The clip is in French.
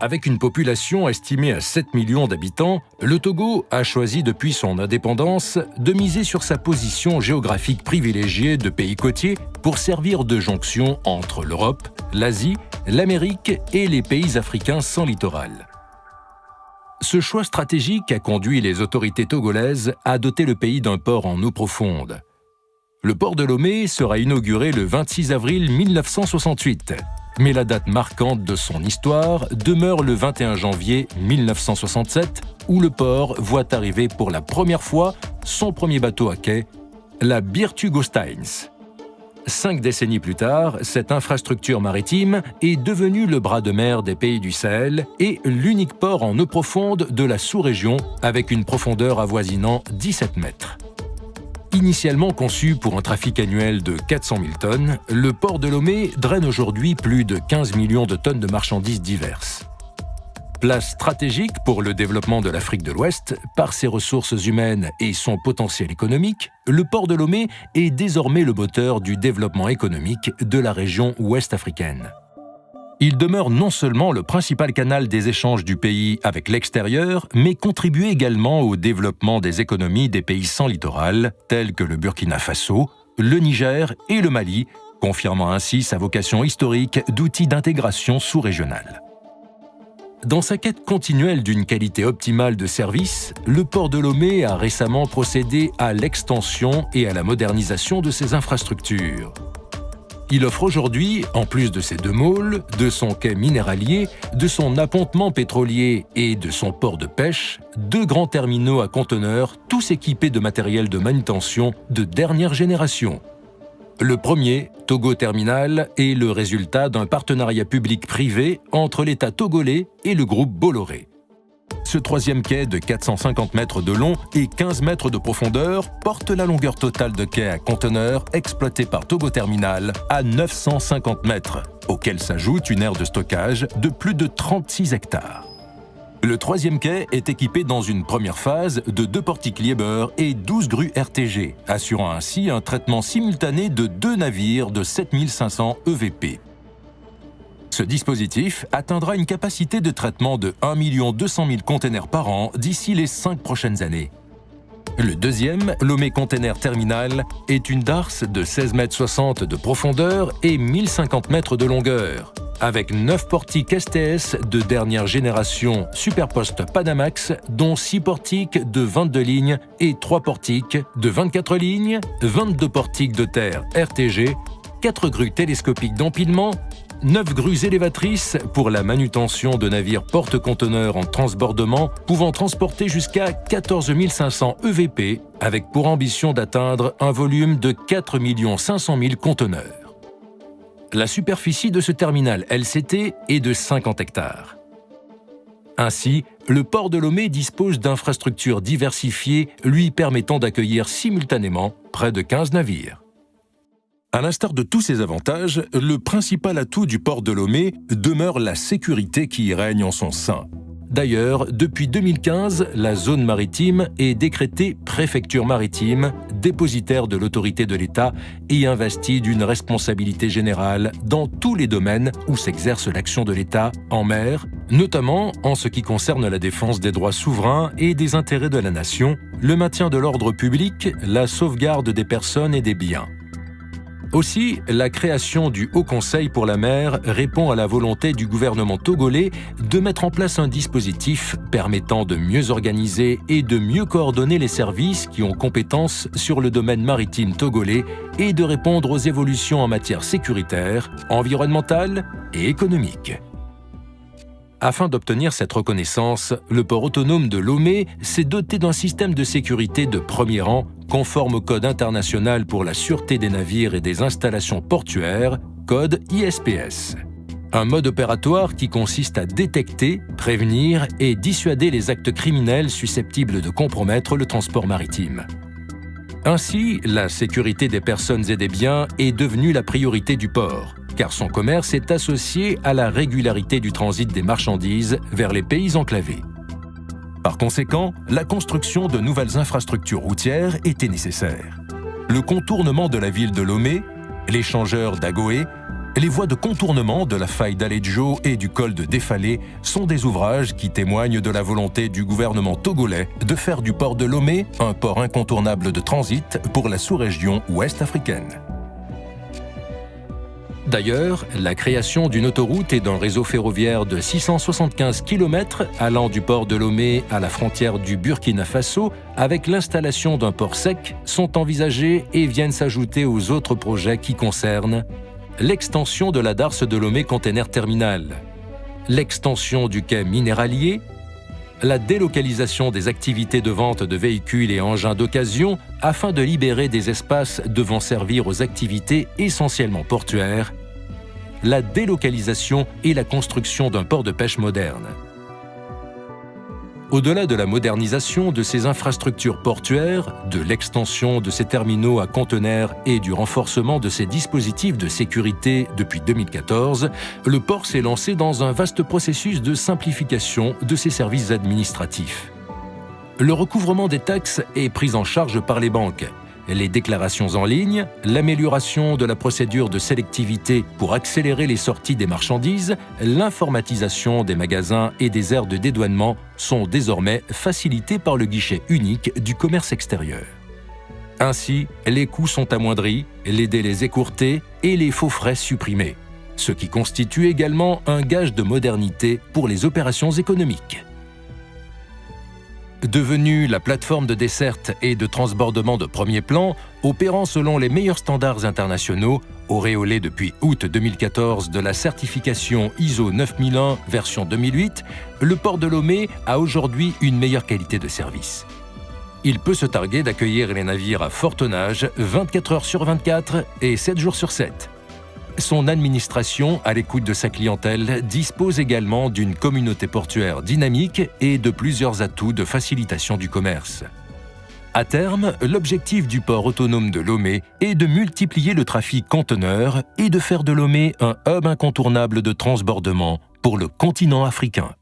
Avec une population estimée à 7 millions d'habitants, le Togo a choisi depuis son indépendance de miser sur sa position géographique privilégiée de pays côtier pour servir de jonction entre l'Europe, l'Asie, l'Amérique et les pays africains sans littoral. Ce choix stratégique a conduit les autorités togolaises à doter le pays d'un port en eau profonde. Le port de Lomé sera inauguré le 26 avril 1968. Mais la date marquante de son histoire demeure le 21 janvier 1967, où le port voit arriver pour la première fois son premier bateau à quai, la Birtugosteins. 5 décennies plus tard, cette infrastructure maritime est devenue le bras de mer des pays du Sahel et l'unique port en eau profonde de la sous-région avec une profondeur avoisinant 17 mètres. Initialement conçu pour un trafic annuel de 400 000 tonnes, le port de Lomé draine aujourd'hui plus de 15 millions de tonnes de marchandises diverses. Place stratégique pour le développement de l'Afrique de l'Ouest, par ses ressources humaines et son potentiel économique, le port de Lomé est désormais le moteur du développement économique de la région ouest africaine. Il demeure non seulement le principal canal des échanges du pays avec l'extérieur, mais contribue également au développement des économies des pays sans littoral, tels que le Burkina Faso, le Niger et le Mali, confirmant ainsi sa vocation historique d'outil d'intégration sous-régionale. Dans sa quête continuelle d'une qualité optimale de service, le port de Lomé a récemment procédé à l'extension et à la modernisation de ses infrastructures. Il offre aujourd'hui, en plus de ses 2 môles, de son quai minéralier, de son appontement pétrolier et de son port de pêche, 2 grands terminaux à conteneurs, tous équipés de matériel de manutention de dernière génération. Le premier, Togo Terminal, est le résultat d'un partenariat public-privé entre l'État togolais et le groupe Bolloré. Ce 3e quai de 450 mètres de long et 15 mètres de profondeur porte la longueur totale de quai à conteneurs exploité par Togo Terminal à 950 mètres, auquel s'ajoute une aire de stockage de plus de 36 hectares. Le 3e quai est équipé dans une première phase de 2 portiques Liebherr et 12 grues RTG, assurant ainsi un traitement simultané de 2 navires de 7500 EVP. Ce dispositif atteindra une capacité de traitement de 1 200 000 containers par an d'ici les 5 prochaines années. Le 2e, Lomé Container Terminal, est une darse de 16,60 m de profondeur et 1050 mètres de longueur, avec 9 portiques STS de dernière génération Superpost Panamax, dont 6 portiques de 22 lignes et 3 portiques de 24 lignes, 22 portiques de terre RTG, 4 grues télescopiques d'empilement, 9 grues élévatrices pour la manutention de navires porte-conteneurs en transbordement pouvant transporter jusqu'à 14 500 EVP avec pour ambition d'atteindre un volume de 4 500 000 conteneurs. La superficie de ce terminal LCT est de 50 hectares. Ainsi, le port de Lomé dispose d'infrastructures diversifiées lui permettant d'accueillir simultanément près de 15 navires. À l'instar de tous ces avantages, le principal atout du port de Lomé demeure la sécurité qui y règne en son sein. D'ailleurs, depuis 2015, la zone maritime est décrétée préfecture maritime, dépositaire de l'autorité de l'État et investie d'une responsabilité générale dans tous les domaines où s'exerce l'action de l'État en mer, notamment en ce qui concerne la défense des droits souverains et des intérêts de la nation, le maintien de l'ordre public, la sauvegarde des personnes et des biens. Aussi, la création du Haut Conseil pour la mer répond à la volonté du gouvernement togolais de mettre en place un dispositif permettant de mieux organiser et de mieux coordonner les services qui ont compétence sur le domaine maritime togolais et de répondre aux évolutions en matière sécuritaire, environnementale et économique. Afin d'obtenir cette reconnaissance, le port autonome de Lomé s'est doté d'un système de sécurité de premier rang conforme au Code international pour la sûreté des navires et des installations portuaires, code ISPS. Un mode opératoire qui consiste à détecter, prévenir et dissuader les actes criminels susceptibles de compromettre le transport maritime. Ainsi, la sécurité des personnes et des biens est devenue la priorité du port, car son commerce est associé à la régularité du transit des marchandises vers les pays enclavés. Par conséquent, la construction de nouvelles infrastructures routières était nécessaire. Le contournement de la ville de Lomé, l'échangeur d'Agoé, les voies de contournement de la faille d'Aleggio et du col de Défalé sont des ouvrages qui témoignent de la volonté du gouvernement togolais de faire du port de Lomé un port incontournable de transit pour la sous-région ouest africaine. D'ailleurs, la création d'une autoroute et d'un réseau ferroviaire de 675 km allant du port de Lomé à la frontière du Burkina Faso avec l'installation d'un port sec sont envisagés et viennent s'ajouter aux autres projets qui concernent l'extension de la darse de Lomé Container Terminal, l'extension du quai minéralier, la délocalisation des activités de vente de véhicules et engins d'occasion afin de libérer des espaces devant servir aux activités essentiellement portuaires, la délocalisation et la construction d'un port de pêche moderne. Au-delà de la modernisation de ces infrastructures portuaires, de l'extension de ces terminaux à conteneurs et du renforcement de ces dispositifs de sécurité depuis 2014, le port s'est lancé dans un vaste processus de simplification de ses services administratifs. Le recouvrement des taxes est pris en charge par les banques. Les déclarations en ligne, l'amélioration de la procédure de sélectivité pour accélérer les sorties des marchandises, l'informatisation des magasins et des aires de dédouanement sont désormais facilités par le guichet unique du commerce extérieur. Ainsi, les coûts sont amoindris, les délais écourtés et les faux frais supprimés, ce qui constitue également un gage de modernité pour les opérations économiques. Devenue la plateforme de desserte et de transbordement de premier plan, opérant selon les meilleurs standards internationaux, auréolé depuis août 2014 de la certification ISO 9001 version 2008, le port de Lomé a aujourd'hui une meilleure qualité de service. Il peut se targuer d'accueillir les navires à fort tonnage 24 heures sur 24 et 7 jours sur 7. Son administration, à l'écoute de sa clientèle, dispose également d'une communauté portuaire dynamique et de plusieurs atouts de facilitation du commerce. À terme, l'objectif du port autonome de Lomé est de multiplier le trafic conteneur et de faire de Lomé un hub incontournable de transbordement pour le continent africain.